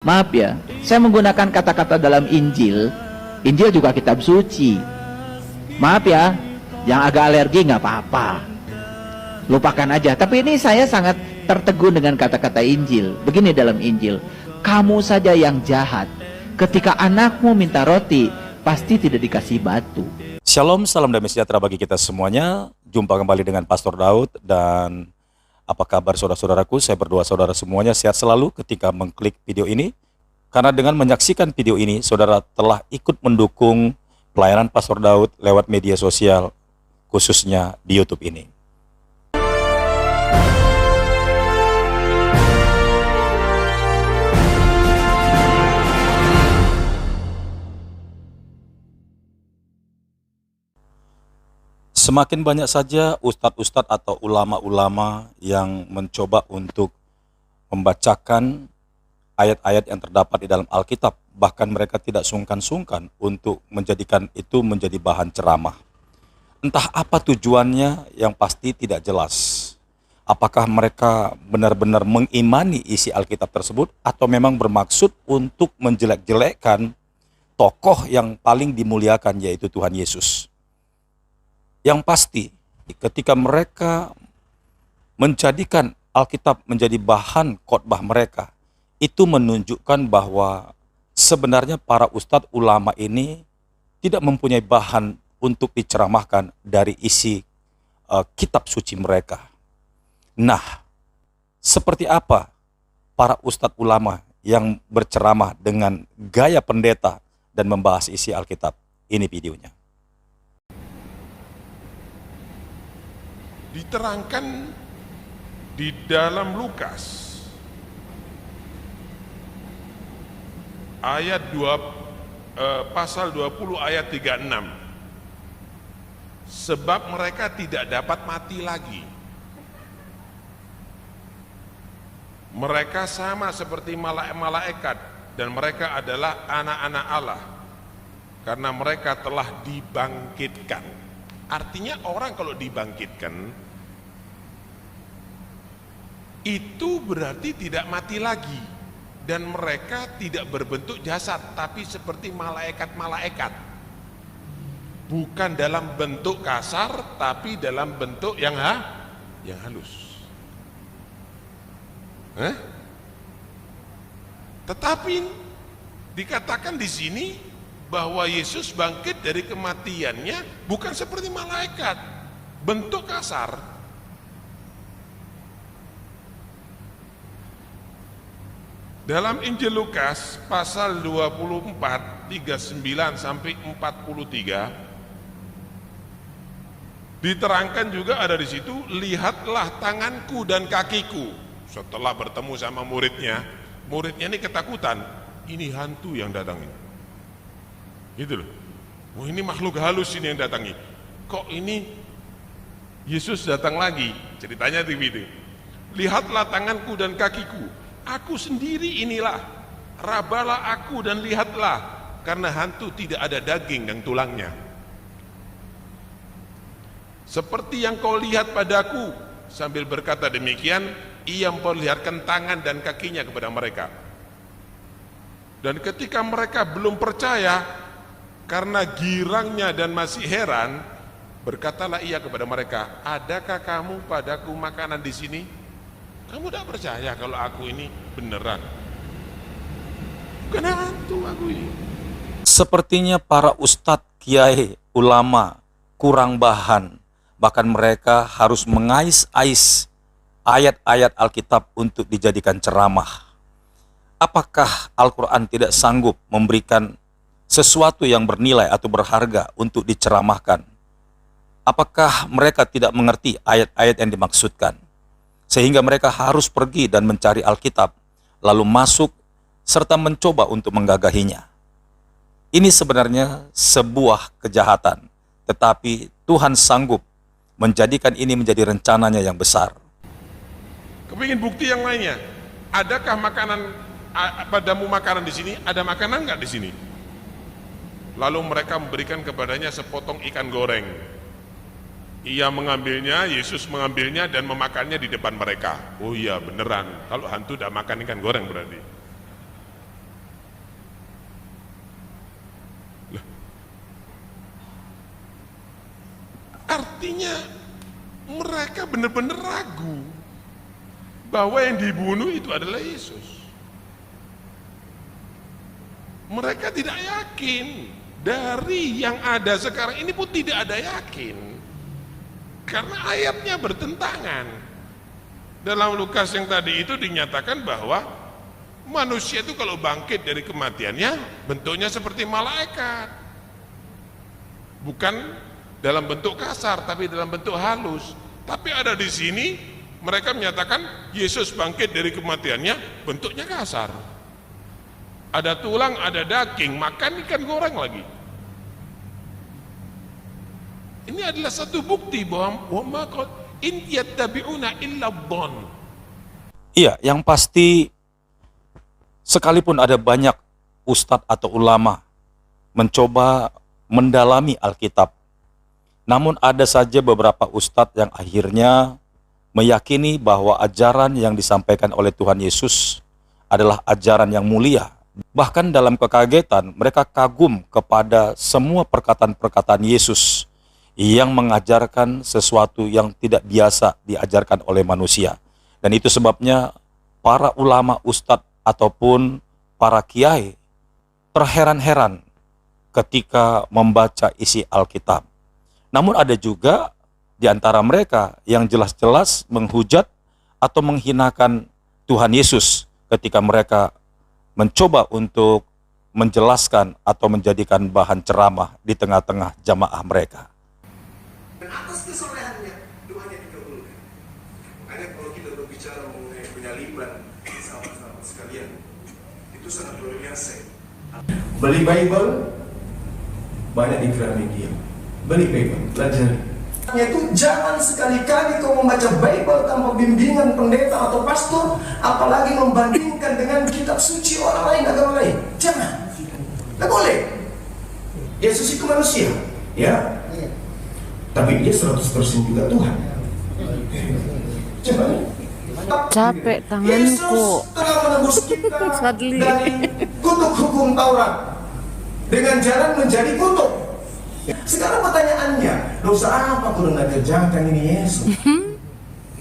Maaf ya, saya menggunakan kata-kata dalam Injil. Injil juga kitab suci. Maaf ya, yang agak alergi nggak apa-apa, lupakan aja. Tapi ini saya sangat tertegun dengan kata-kata Injil. Begini dalam Injil, kamu saja yang jahat, ketika anakmu minta roti, pasti tidak dikasih batu. Shalom, salam damai sejahtera bagi kita semuanya. Jumpa kembali dengan Pastor Daud. Dan apa kabar saudara-saudaraku? Saya berdoa saudara semuanya sehat selalu ketika mengklik video ini. Karena dengan menyaksikan video ini, saudara telah ikut mendukung pelayanan Pastor Daud lewat media sosial, khususnya di YouTube ini. Semakin banyak saja ustadz-ustadz atau ulama-ulama yang mencoba untuk membacakan ayat-ayat yang terdapat di dalam Alkitab. Bahkan mereka tidak sungkan-sungkan untuk menjadikan itu menjadi bahan ceramah. Entah apa tujuannya, yang pasti tidak jelas. Apakah mereka benar-benar mengimani isi Alkitab tersebut, atau memang bermaksud untuk menjelek-jelekkan tokoh yang paling dimuliakan, yaitu Tuhan Yesus. Yang pasti, ketika mereka menjadikan Alkitab menjadi bahan khotbah mereka, itu menunjukkan bahwa sebenarnya para ustadz ulama ini tidak mempunyai bahan untuk diceramahkan dari isi kitab suci mereka. Nah, seperti apa para ustadz ulama yang berceramah dengan gaya pendeta dan membahas isi Alkitab? Ini videonya. Diterangkan di dalam Lukas ayat pasal 20 ayat 36. Sebab mereka tidak dapat mati lagi. Mereka sama seperti malaikat dan mereka adalah anak-anak Allah karena mereka telah dibangkitkan. Artinya orang kalau dibangkitkan itu berarti tidak mati lagi, dan mereka tidak berbentuk jasad tapi seperti malaikat-malaikat, bukan dalam bentuk kasar tapi dalam bentuk yang halus. Tetapi dikatakan di sini bahwa Yesus bangkit dari kematiannya bukan seperti malaikat, bentuk kasar. Dalam Injil Lukas pasal 24, 39 sampai 43 diterangkan juga ada di situ, lihatlah tanganku dan kakiku. Setelah bertemu sama muridnya ini ketakutan, ini hantu yang datangin. Gitu loh. Oh, ini makhluk halus ini yang datangi. Kok ini Yesus datang lagi? Ceritanya begitu. Lihatlah tanganku dan kakiku. Aku sendiri inilah. Rabalah aku dan lihatlah, karena hantu tidak ada daging dan tulangnya. Seperti yang kau lihat padaku. Sambil berkata demikian, ia memperlihatkan tangan dan kakinya kepada mereka. Dan ketika mereka belum percaya, karena girangnya dan masih heran, berkatalah ia kepada mereka, adakah kamu padaku makanan di sini? Kamu tidak percaya kalau aku ini beneran? Bukan hantu aku ini. Sepertinya para ustadz, kiai, ulama kurang bahan. Bahkan mereka harus mengais-ais ayat-ayat Alkitab untuk dijadikan ceramah. Apakah Al-Quran tidak sanggup memberikan sesuatu yang bernilai atau berharga untuk diceramahkan? Apakah mereka tidak mengerti ayat-ayat yang dimaksudkan? Sehingga mereka harus pergi dan mencari Alkitab, lalu masuk serta mencoba untuk menggagahinya. Ini sebenarnya sebuah kejahatan, tetapi Tuhan sanggup menjadikan ini menjadi rencananya yang besar. Kepingin bukti yang lainnya? Adakah makanan padamu makanan di sini? Ada makanan nggak di sini? Lalu mereka memberikan kepadanya sepotong ikan goreng. Ia mengambilnya, Yesus mengambilnya dan memakannya di depan mereka. Oh iya beneran, kalau hantu tidak makan ikan goreng berarti. Artinya mereka benar-benar ragu bahwa yang dibunuh itu adalah Yesus. Mereka tidak yakin. Dari yang ada sekarang ini pun tidak ada yakin, karena ayatnya bertentangan. Dalam Lukas yang tadi itu dinyatakan bahwa manusia itu kalau bangkit dari kematiannya bentuknya seperti malaikat, bukan dalam bentuk kasar tapi dalam bentuk halus. Tapi ada di sini mereka menyatakan Yesus bangkit dari kematiannya bentuknya kasar, ada tulang, ada daging, makan ikan goreng lagi. Ini adalah satu bukti bahwa in yattabi'una illa dhon. Iya, yang pasti sekalipun ada banyak ustadz atau ulama mencoba mendalami Alkitab, namun ada saja beberapa ustadz yang akhirnya meyakini bahwa ajaran yang disampaikan oleh Tuhan Yesus adalah ajaran yang mulia. Bahkan dalam kekagetan mereka kagum kepada semua perkataan-perkataan Yesus yang mengajarkan sesuatu yang tidak biasa diajarkan oleh manusia. Dan itu sebabnya para ulama, ustadz ataupun para kiai terheran-heran ketika membaca isi Alkitab. Namun ada juga di antara mereka yang jelas-jelas menghujat atau menghinakan Tuhan Yesus ketika mereka mencoba untuk menjelaskan atau menjadikan bahan ceramah di tengah-tengah jamaah mereka. Dan atas kesolehannya Tuhan yang dikabulkan. Makanya kalau kita berbicara mengenai penyaliban sahabat-sahabat sekalian, itu sangat luar biasa. Beli Bible banyak di Gramedia. Beli Bible, pelajari. Yaitu jangan sekali-kali kau membaca Bible tanpa bimbingan pendeta atau pastor, apalagi membandingkan dengan kitab suci orang lain, agama lain. Jangan. Tidak boleh. Yesus itu manusia, ya. Tapi dia 100% juga Tuhan. Coba nih. Capek tanganku. Yesus telah menebus kita dari kutuk hukum Taurat dengan jalan menjadi kutuk. Sekarang pertanyaannya, dosa apa kurang kerjakan ini Yesus?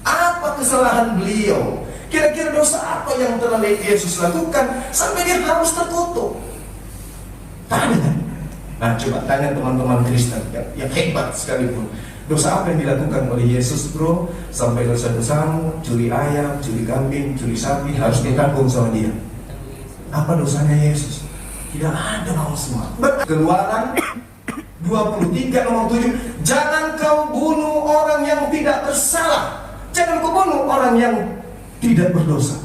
Apa kesalahan beliau? Kira-kira dosa apa yang telah Yesus lakukan sampai dia harus terkutuk? Tanya kan? Nah, coba tanya teman-teman Kristen yang hebat sekalipun. Dosa apa yang dilakukan oleh Yesus, bro? Sampai dosa-dosamu, curi ayam, curi kambing, curi sapi, harus ditanggung sama dia. Apa dosanya Yesus? Tidak ada mau semua. Keluaran 23 nomor 7, jangan kau bunuh orang yang tidak bersalah. Jangan kau bunuh orang yang tidak berdosa.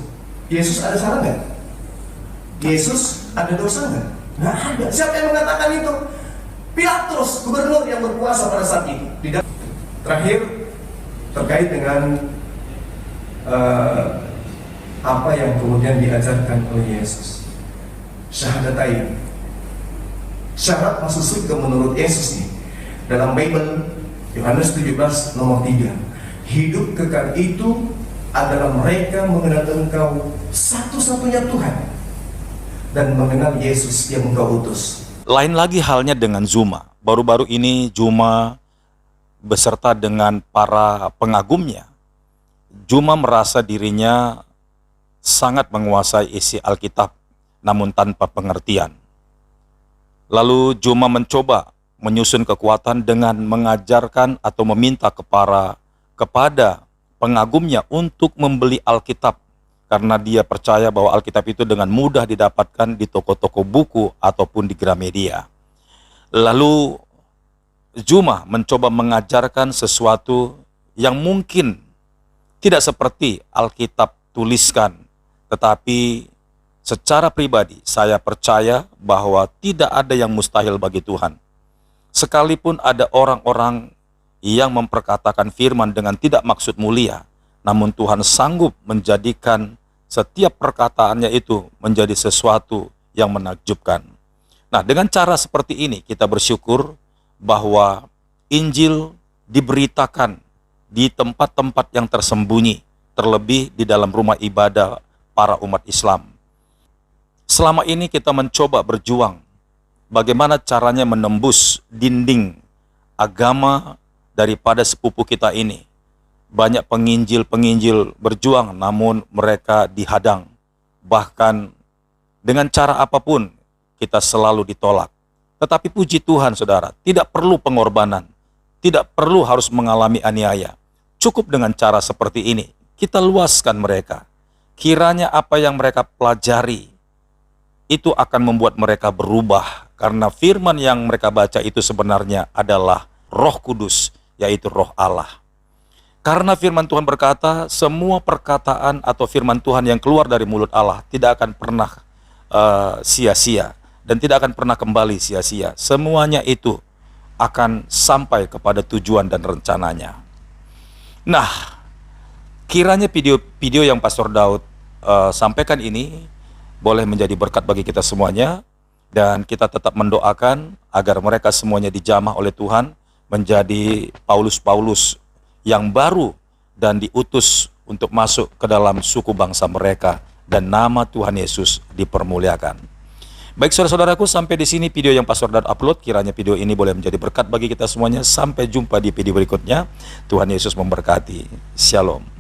Yesus ada salah nggak? Yesus ada dosa nggak? Nggak ada. Siapa yang mengatakan itu? Pilatus, gubernur yang berkuasa pada saat itu. Terakhir, terkait dengan apa yang kemudian diajarkan oleh Yesus, syahadatain. Syarat masuk surga menurut Yesus nih, dalam Bible Yohanes 17 nomor 3, hidup kekal itu adalah mereka mengenal Engkau satu-satunya Tuhan dan mengenal Yesus yang Engkau utus. Lain lagi halnya dengan Zuma. Baru-baru ini Zuma beserta dengan para pengagumnya, Zuma merasa dirinya sangat menguasai isi Alkitab namun tanpa pengertian. Lalu Zuma mencoba menyusun kekuatan dengan mengajarkan atau meminta kepada pengagumnya untuk membeli Alkitab, karena dia percaya bahwa Alkitab itu dengan mudah didapatkan di toko-toko buku ataupun di Gramedia. Lalu Zuma mencoba mengajarkan sesuatu yang mungkin tidak seperti Alkitab tuliskan, tetapi secara pribadi, saya percaya bahwa tidak ada yang mustahil bagi Tuhan. Sekalipun ada orang-orang yang memperkatakan firman dengan tidak maksud mulia, namun Tuhan sanggup menjadikan setiap perkataannya itu menjadi sesuatu yang menakjubkan. Nah, dengan cara seperti ini kita bersyukur bahwa Injil diberitakan di tempat-tempat yang tersembunyi, terlebih di dalam rumah ibadah para umat Islam. Selama ini kita mencoba berjuang bagaimana caranya menembus dinding agama daripada sepupu kita ini. Banyak penginjil-penginjil berjuang namun mereka dihadang. Bahkan dengan cara apapun kita selalu ditolak. Tetapi puji Tuhan saudara, tidak perlu pengorbanan. Tidak perlu harus mengalami aniaya. Cukup dengan cara seperti ini. Kita luaskan mereka. Kiranya apa yang mereka pelajari itu akan membuat mereka berubah. Karena firman yang mereka baca itu sebenarnya adalah Roh Kudus, yaitu Roh Allah. Karena firman Tuhan berkata, semua perkataan atau firman Tuhan yang keluar dari mulut Allah tidak akan pernah sia-sia dan tidak akan pernah kembali sia-sia. Semuanya itu akan sampai kepada tujuan dan rencananya. Nah, kiranya video yang Pastor Daud sampaikan ini boleh menjadi berkat bagi kita semuanya, dan kita tetap mendoakan agar mereka semuanya dijamah oleh Tuhan menjadi Paulus-Paulus yang baru dan diutus untuk masuk ke dalam suku bangsa mereka, dan nama Tuhan Yesus dipermuliakan. Baik saudara-saudaraku, sampai di sini video yang Pastor Daud upload. Kiranya video ini boleh menjadi berkat bagi kita semuanya. Sampai jumpa di video berikutnya. Tuhan Yesus memberkati. Shalom.